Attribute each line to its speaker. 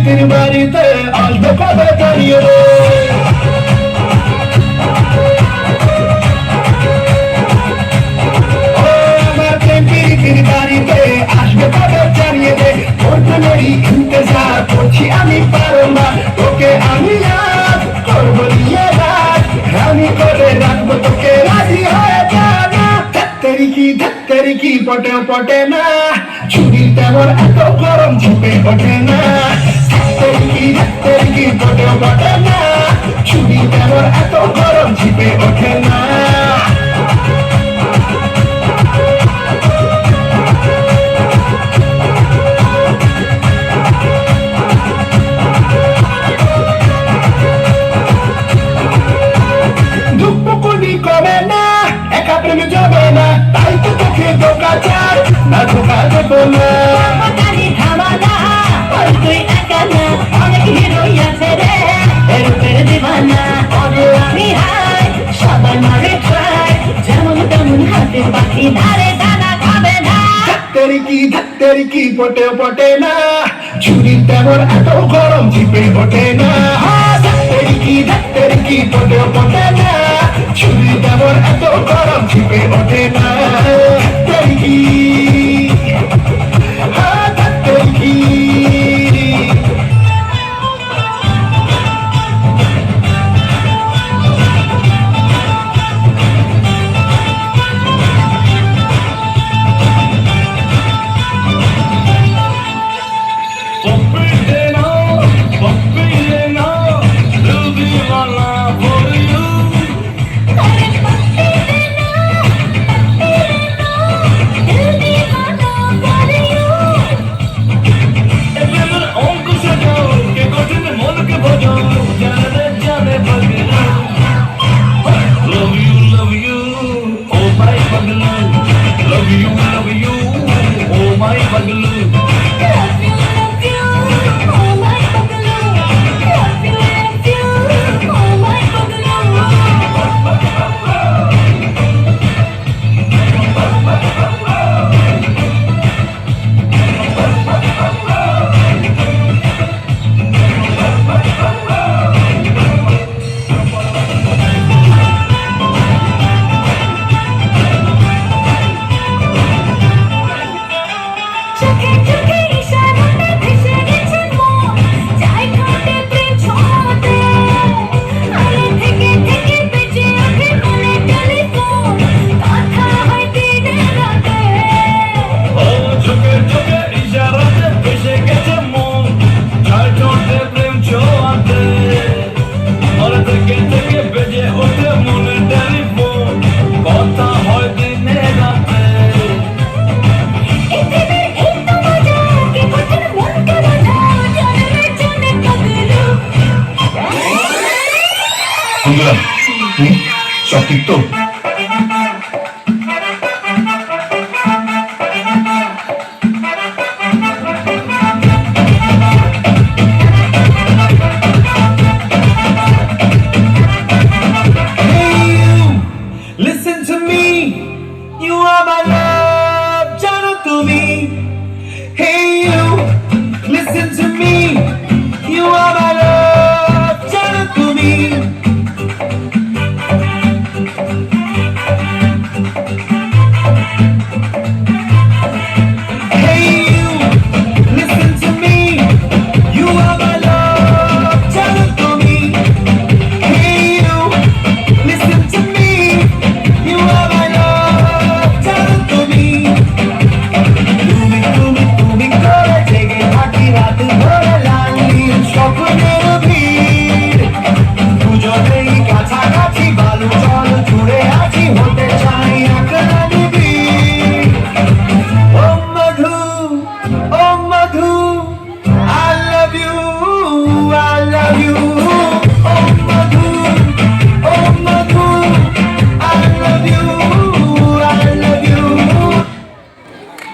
Speaker 1: প্রীতির বাড়িতে আসবে কবে জানিয়ে রে। আমার প্রেম প্রীতির বাড়িতে আসবে কবে জানিয়ে দে। তোর প্রেমেরই ইন্তজার করছি আমি বারংবার। তোকে আমি আজ করবো নিয়ে রাত, আমি করে রাখবো তোকে রাজি হয়ে যানা। ধাত্তেরি কি পটেও পটে না, ছুরির তেমন এত গরম ঝুঁকে ওঠে না। ধাত্তেরি কি পটেও পটে না, ছুরির তেমন এত গরম ঝুঁকে ওঠে না। ধুকপুকুনি কমে না, একা প্রেমে যাবে না, তাই তো তোকে ধোকা চাই না, ধোকা দেবো না।
Speaker 2: তুই একা না, অনেক হিরোই আছে রে রূপের দিবানা। আমি হাই সবাই মারে ট্রাই, যেমন তেমন হাতের পাখি ধারে দানা খাবে না।
Speaker 1: ধাত্তেরি কি পটেও পটে না, ছুরির তেমন এত গরম ঝিপে ওঠে না। ধাত্তেরি কি পটেও পটে না, ছুরির তেমন এত গরম ঝিপে ওঠে না। ধাত্তেরি কি সঠিক তো?